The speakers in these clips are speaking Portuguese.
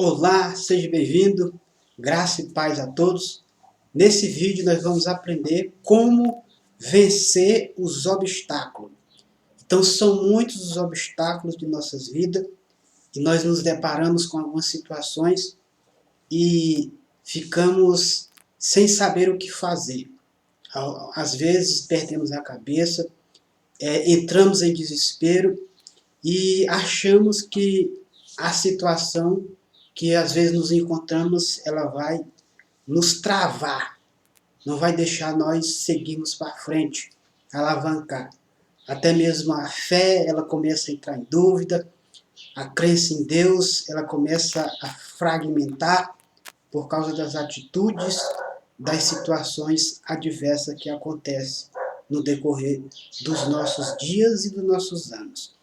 Olá, seja bem-vindo, graça e paz a todos. Nesse vídeo nós vamos aprender como vencer os obstáculos. Então são muitos os obstáculos de nossas vidas e nós nos deparamos com algumas situações e ficamos sem saber o que fazer. Às vezes perdemos a cabeça, entramos em desespero e achamos que a situação que às vezes nos encontramos, ela vai nos travar, não vai deixar nós seguirmos para frente, alavancar. Até mesmo a fé, ela começa a entrar em dúvida, a crença em Deus, ela começa a fragmentar por causa das atitudes, das situações adversas que acontecem no decorrer dos nossos dias e dos nossos anos.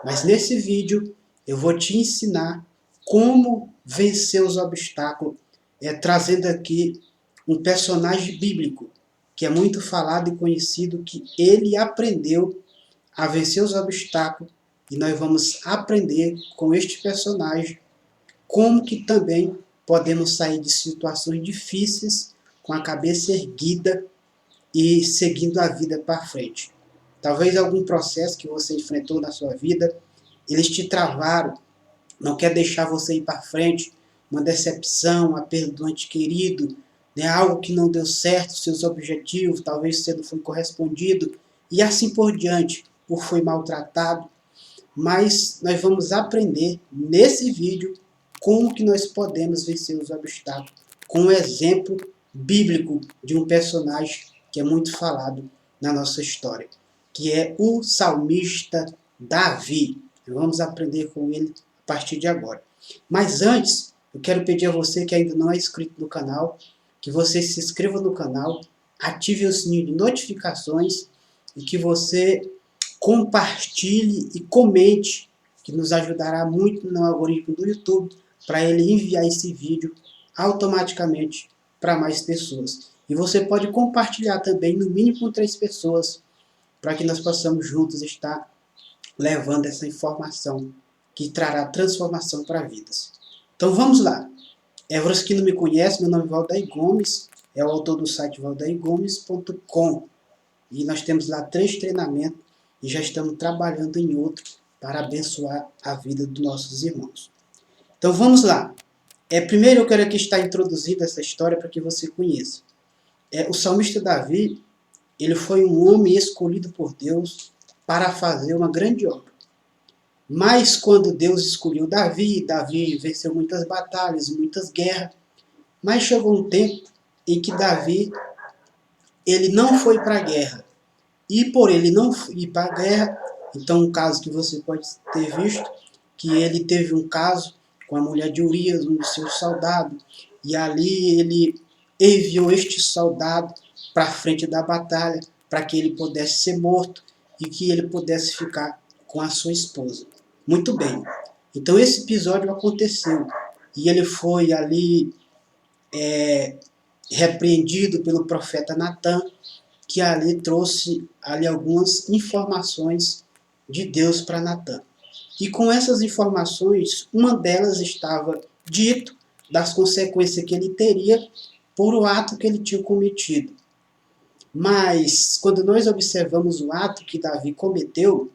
Mas nesse vídeo eu vou te ensinar como vencer os obstáculos, trazendo aqui um personagem bíblico que é muito falado e conhecido, que ele aprendeu a vencer os obstáculos, e nós vamos aprender com este personagem como que também podemos sair de situações difíceis com a cabeça erguida e seguindo a vida para frente. Talvez algum processo que você enfrentou na sua vida, eles te travaram, não quer deixar você ir para frente, uma decepção, a perda do ente querido, né, algo que não deu certo, seus objetivos, talvez você não foi correspondido, e assim por diante, ou foi maltratado. Mas nós vamos aprender nesse vídeo como que nós podemos vencer os obstáculos, com um exemplo bíblico de um personagem que é muito falado na nossa história, que é o salmista Davi. Vamos aprender com ele a partir de agora. Mas antes, eu quero pedir a você que ainda não é inscrito no canal, que você se inscreva no canal, ative o sininho de notificações e que você compartilhe e comente, que nos ajudará muito no algoritmo do YouTube, para ele enviar esse vídeo automaticamente para mais pessoas. E você pode compartilhar também, no mínimo com 3 pessoas, para que nós possamos juntos estar levando essa informação que trará transformação para vidas. Então vamos lá. Você que não me conhece, meu nome é Valdair Gomes, é o autor do site valdairgomes.com, e nós temos lá 3 treinamentos e já estamos trabalhando em outro para abençoar a vida dos nossos irmãos. Então vamos lá. Primeiro eu quero aqui estar introduzindo essa história para que você conheça. O salmista Davi, ele foi um homem escolhido por Deus para fazer uma grande obra. Mas quando Deus escolheu Davi, Davi venceu muitas batalhas, muitas guerras, mas chegou um tempo em que Davi, ele não foi para a guerra. E por ele não ir para a guerra, então um caso que você pode ter visto, que ele teve um caso com a mulher de Urias, um dos seus soldados, e ali ele enviou este soldado para a frente da batalha, para que ele pudesse ser morto e que ele pudesse ficar com a sua esposa. Muito bem. Então esse episódio aconteceu e ele foi ali repreendido pelo profeta Natan, que ali trouxe ali algumas informações de Deus para Natan. E com essas informações, uma delas estava dito das consequências que ele teria por o ato que ele tinha cometido. Mas quando nós observamos o ato que Davi cometeu,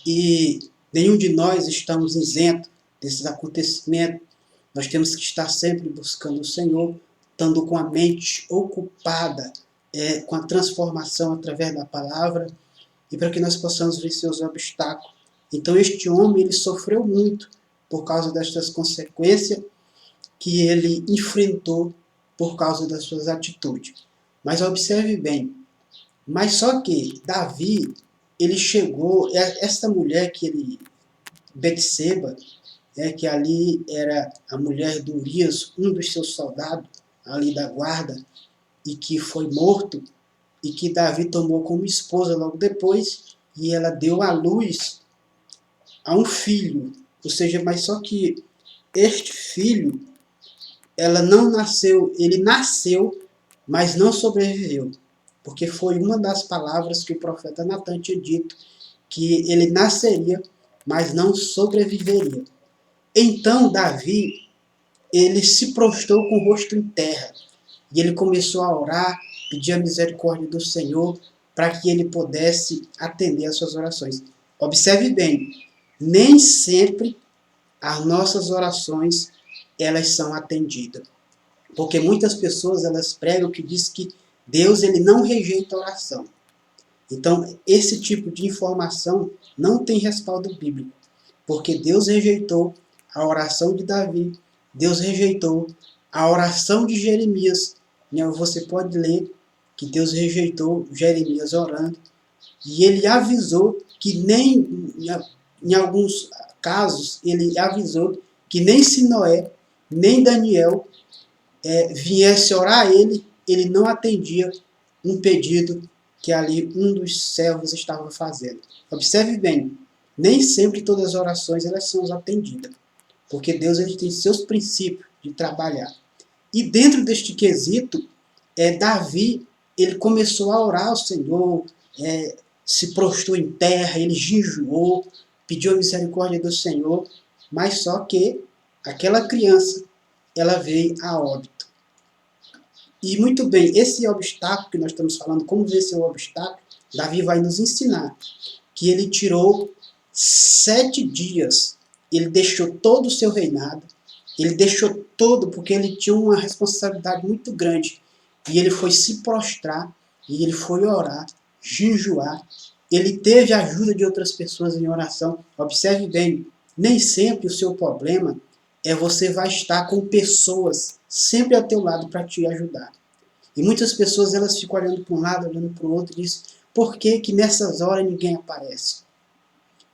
e nenhum de nós estamos isentos desses acontecimentos, nós temos que estar sempre buscando o Senhor, estando com a mente ocupada com a transformação através da palavra, e para que nós possamos vencer os obstáculos. Então este homem, ele sofreu muito por causa destas consequências que ele enfrentou por causa das suas atitudes. Mas observe bem, mas só que Davi, ele chegou, essa mulher que ele, Betseba, que ali era a mulher de Urias, um dos seus soldados ali da guarda, e que foi morto, e que Davi tomou como esposa logo depois, e ela deu à luz a um filho. Ou seja, mas só que este filho, ela não nasceu, ele nasceu, mas não sobreviveu. Porque foi uma das palavras que o profeta Natan tinha dito, que ele nasceria, mas não sobreviveria. Então Davi, ele se prostrou com o rosto em terra. E ele começou a orar, pedir a misericórdia do Senhor, para que ele pudesse atender às suas orações. Observe bem, nem sempre as nossas orações elas são atendidas. Porque muitas pessoas elas pregam que diz que Deus ele não rejeita a oração. Então, esse tipo de informação não tem respaldo bíblico. Porque Deus rejeitou a oração de Davi, Deus rejeitou a oração de Jeremias. Você pode ler que Deus rejeitou Jeremias orando. E ele avisou que nem, em alguns casos, ele avisou que nem se Noé, nem Daniel viesse orar a ele não atendia um pedido que ali um dos servos estava fazendo. Observe bem, nem sempre todas as orações elas são atendidas, porque Deus ele tem seus princípios de trabalhar. E dentro deste quesito, Davi ele começou a orar ao Senhor, se prostrou em terra, ele jejuou, pediu a misericórdia do Senhor, mas só que aquela criança ela veio a óbito. E muito bem, esse obstáculo que nós estamos falando, como vencer o obstáculo, Davi vai nos ensinar que ele tirou 7 dias, ele deixou todo o seu reinado, ele deixou todo, porque ele tinha uma responsabilidade muito grande, e ele foi se prostrar, e ele foi orar, jejuar, ele teve a ajuda de outras pessoas em oração. Observe bem, nem sempre o seu problema você vai estar com pessoas sempre ao teu lado para te ajudar. E muitas pessoas elas ficam olhando para um lado, olhando para o outro e dizem, por que que nessas horas ninguém aparece?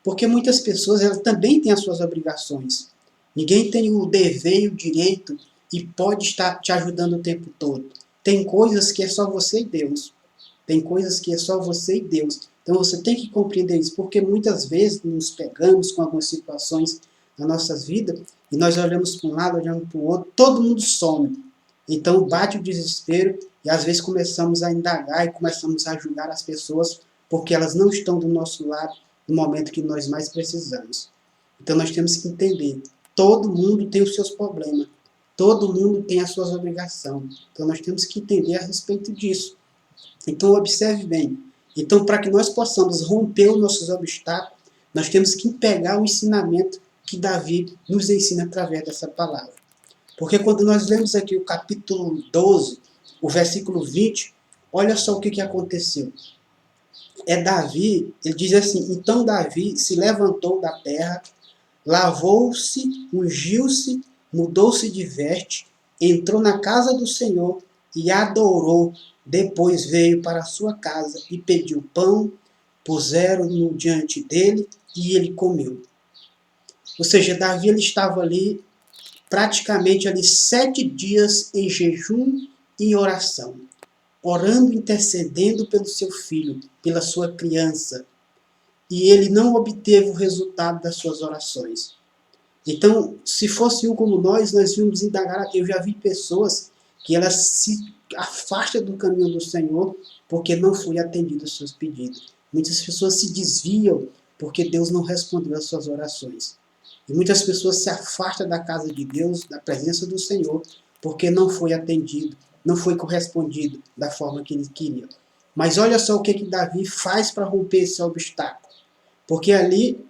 Porque muitas pessoas elas também têm as suas obrigações. Ninguém tem o dever e o direito e pode estar te ajudando o tempo todo. Tem coisas que é só você e Deus. Tem coisas que é só você e Deus. Então você tem que compreender isso, porque muitas vezes nos pegamos com algumas situações nas nossas vidas e nós olhamos para um lado, olhamos para o outro, todo mundo some. Então bate o desespero e às vezes começamos a indagar e começamos a julgar as pessoas porque elas não estão do nosso lado no momento que nós mais precisamos. Então nós temos que entender, todo mundo tem os seus problemas, todo mundo tem as suas obrigações. Então nós temos que entender a respeito disso. Então observe bem. Então para que nós possamos romper os nossos obstáculos, nós temos que pegar o ensinamento que Davi nos ensina através dessa palavra. Porque quando nós lemos aqui o capítulo 12, o versículo 20, olha só o que aconteceu. Davi, ele diz assim, então Davi se levantou da terra, lavou-se, ungiu-se, mudou-se de veste, entrou na casa do Senhor e adorou. Depois veio para a sua casa e pediu pão, puseram-no diante dele e ele comeu. Ou seja, Davi ele estava ali, praticamente ali 7 dias em jejum e oração, orando, intercedendo pelo seu filho, pela sua criança. E ele não obteve o resultado das suas orações. Então, se fosse um como nós íamos indagar. Eu já vi pessoas que elas se afastam do caminho do Senhor porque não foi atendido os seus pedidos. Muitas pessoas se desviam porque Deus não respondeu às suas orações. E muitas pessoas se afastam da casa de Deus, da presença do Senhor, porque não foi atendido, não foi correspondido da forma que ele queria. Mas olha só o que Davi faz para romper esse obstáculo. Porque ali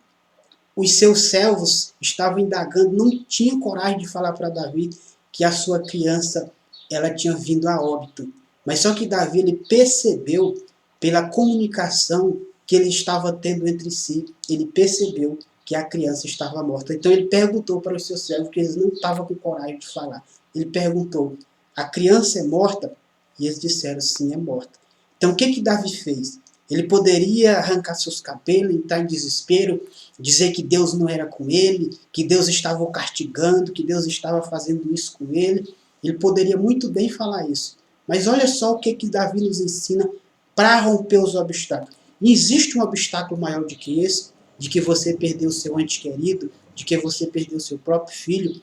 os seus servos estavam indagando, não tinham coragem de falar para Davi que a sua criança ela tinha vindo a óbito. Mas só que Davi ele percebeu, pela comunicação que ele estava tendo entre si, ele percebeu que a criança estava morta. Então ele perguntou para os seus servos, que eles não estavam com coragem de falar. Ele perguntou, a criança é morta? E eles disseram, sim, é morta. Então o que Davi fez? Ele poderia arrancar seus cabelos, entrar em desespero, dizer que Deus não era com ele, que Deus estava o castigando, que Deus estava fazendo isso com ele. Ele poderia muito bem falar isso. Mas olha só o que Davi nos ensina para romper os obstáculos. Não existe um obstáculo maior do que esse, de que você perdeu o seu ente querido, de que você perdeu o seu próprio filho,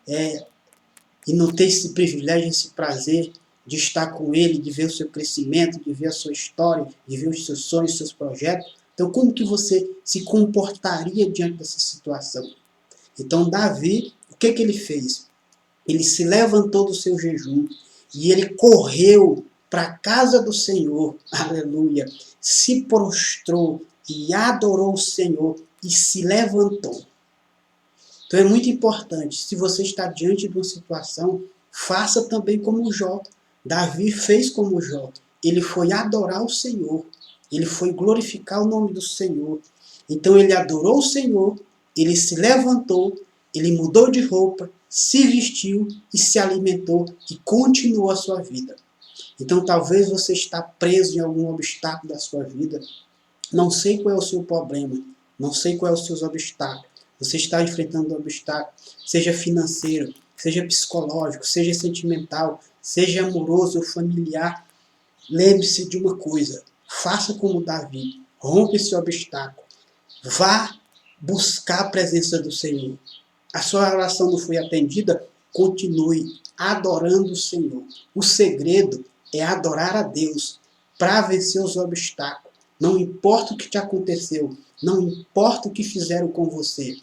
e não ter esse privilégio, esse prazer de estar com ele, de ver o seu crescimento, de ver a sua história, de ver os seus sonhos, os seus projetos. Então, como que você se comportaria diante dessa situação? Então Davi, o que ele fez? Ele se levantou do seu jejum e ele correu para a casa do Senhor, aleluia, se prostrou e adorou o Senhor e se levantou. Então é muito importante, se você está diante de uma situação, faça também como Jó. Davi fez como Jó. Ele foi adorar o Senhor. Ele foi glorificar o nome do Senhor. Então ele adorou o Senhor, ele se levantou, ele mudou de roupa, se vestiu e se alimentou e continuou a sua vida. Então talvez você está preso em algum obstáculo da sua vida. Não sei qual é o seu problema, não sei qual é os seus obstáculos. Você está enfrentando um obstáculo, seja financeiro, seja psicológico, seja sentimental, seja amoroso ou familiar. Lembre-se de uma coisa, faça como Davi, rompa esse obstáculo, vá buscar a presença do Senhor. A sua oração não foi atendida? Continue adorando o Senhor. O segredo é adorar a Deus para vencer os obstáculos. Não importa o que te aconteceu, não importa o que fizeram com você,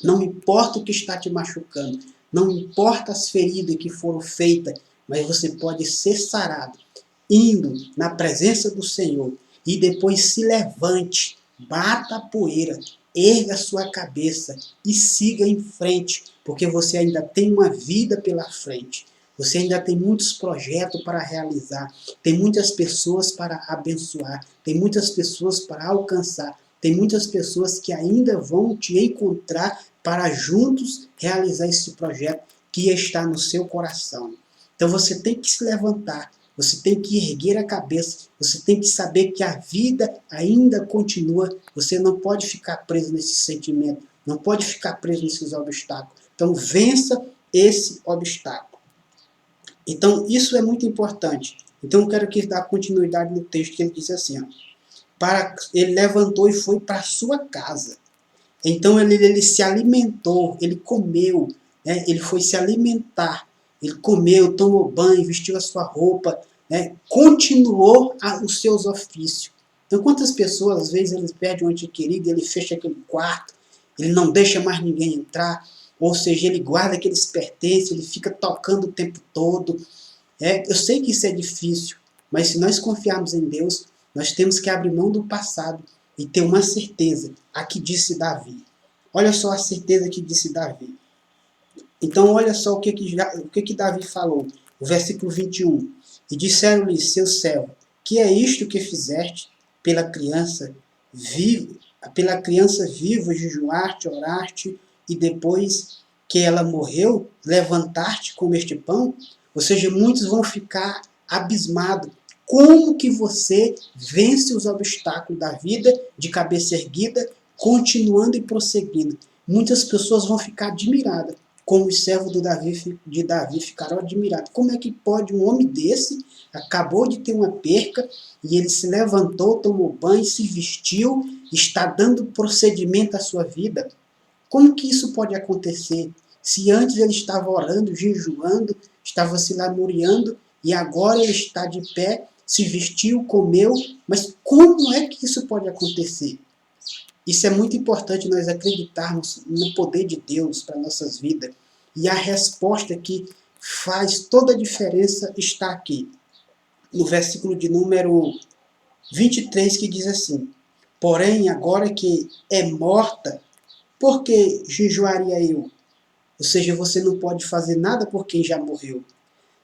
não importa o que está te machucando, não importa as feridas que foram feitas, mas você pode ser sarado, indo na presença do Senhor e depois se levante, bata a poeira, erga a sua cabeça e siga em frente, porque você ainda tem uma vida pela frente. Você ainda tem muitos projetos para realizar, tem muitas pessoas para abençoar, tem muitas pessoas para alcançar, tem muitas pessoas que ainda vão te encontrar para juntos realizar esse projeto que está no seu coração. Então você tem que se levantar, você tem que erguer a cabeça, você tem que saber que a vida ainda continua, você não pode ficar preso nesse sentimento, não pode ficar preso nesses obstáculos. Então vença esse obstáculo. Então, isso é muito importante. Então, eu quero que dar continuidade no texto que ele diz assim, ó, ele levantou e foi para a sua casa. Então, ele se alimentou, ele comeu, né? Ele foi se alimentar, ele comeu, tomou banho, vestiu a sua roupa, né? Continuou os seus ofícios. Então, quantas pessoas, às vezes, eles perdem um ente querido, ele fecha aquele quarto, ele não deixa mais ninguém entrar, ou seja, ele guarda aqueles pertences, ele fica tocando o tempo todo. Eu sei que isso é difícil, mas se nós confiarmos em Deus, nós temos que abrir mão do passado e ter uma certeza, a que disse Davi. Olha só a certeza que disse Davi. Então olha só o que Davi falou, o versículo 21. E disseram-lhe seu servo, que é isto que fizeste pela criança viva, jejuaste, oraste, e depois que ela morreu, levantar-te com este pão? Ou seja, muitos vão ficar abismados. Como que você vence os obstáculos da vida de cabeça erguida, continuando e prosseguindo? Muitas pessoas vão ficar admiradas, como os servos de Davi ficaram admirados. Como é que pode um homem desse, acabou de ter uma perca, e ele se levantou, tomou banho, se vestiu, está dando procedimento à sua vida? Como que isso pode acontecer? Se antes ele estava orando, jejuando, estava se lamuriando, e agora ele está de pé, se vestiu, comeu, mas como é que isso pode acontecer? Isso é muito importante nós acreditarmos no poder de Deus para nossas vidas. E a resposta que faz toda a diferença está aqui. No versículo de número 23, que diz assim: porém, agora que é morta, por que jejuaria eu? Ou seja, você não pode fazer nada por quem já morreu.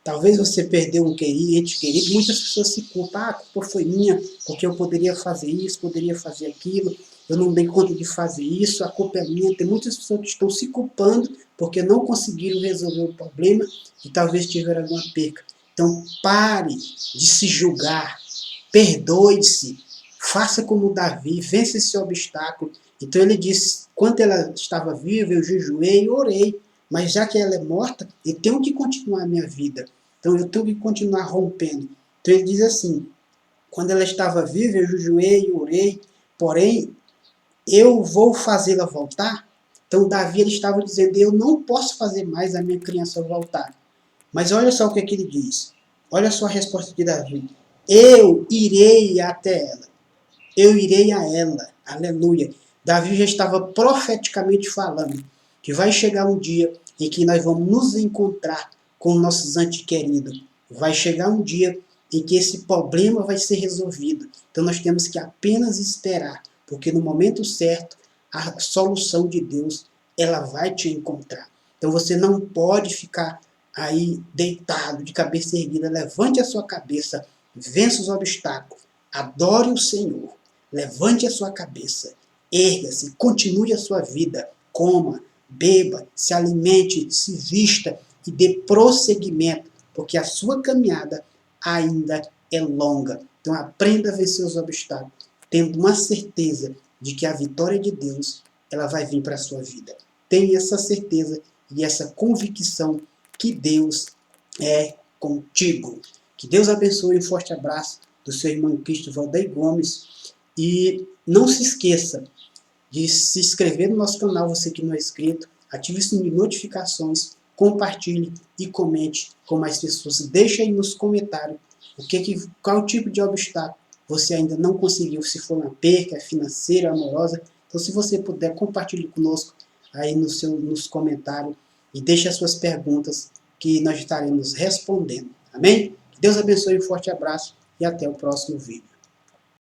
Talvez você perdeu um ente querido, muitas pessoas se culpam, a culpa foi minha, porque eu poderia fazer isso, poderia fazer aquilo, eu não dei conta de fazer isso, a culpa é minha. Tem muitas pessoas que estão se culpando porque não conseguiram resolver o problema e talvez tiveram alguma perca. Então pare de se julgar, perdoe-se, faça como Davi, vença esse obstáculo. Então ele disse, quando ela estava viva, eu jejuei e orei, mas já que ela é morta, eu tenho que continuar a minha vida. Então eu tenho que continuar rompendo. Então ele diz assim, quando ela estava viva, eu jejuei e orei, porém eu vou fazê-la voltar? Então Davi ele estava dizendo, eu não posso fazer mais a minha criança voltar. Mas olha só o que ele diz. Olha só a resposta de Davi. Eu irei até ela. Eu irei a ela. Aleluia. Davi já estava profeticamente falando. que vai chegar um dia em que nós vamos nos encontrar com nossos antequeridos. Vai chegar um dia em que esse problema vai ser resolvido. Então nós temos que apenas esperar, porque no momento certo, a solução de Deus, ela vai te encontrar. Então você não pode ficar aí deitado, de cabeça erguida. Levante a sua cabeça, vença os obstáculos, adore o Senhor, levante a sua cabeça, erga-se, continue a sua vida, coma, beba, se alimente, se vista e dê prosseguimento, porque a sua caminhada ainda é longa. Então aprenda a vencer os obstáculos, tendo uma certeza de que a vitória de Deus, ela vai vir para a sua vida. Tenha essa certeza e essa convicção que Deus é contigo. Que Deus abençoe. Um forte abraço do seu irmão em Cristo, Valdeir Gomes. E não se esqueça de se inscrever no nosso canal, você que não é inscrito. Ative o sininho de notificações, compartilhe e comente com mais pessoas. Deixa aí nos comentários qual tipo de obstáculo você ainda não conseguiu, se for uma perca financeira, amorosa. Então, se você puder, compartilhe conosco aí nos comentários e deixe as suas perguntas que nós estaremos respondendo. Amém? Que Deus abençoe, um forte abraço e até o próximo vídeo.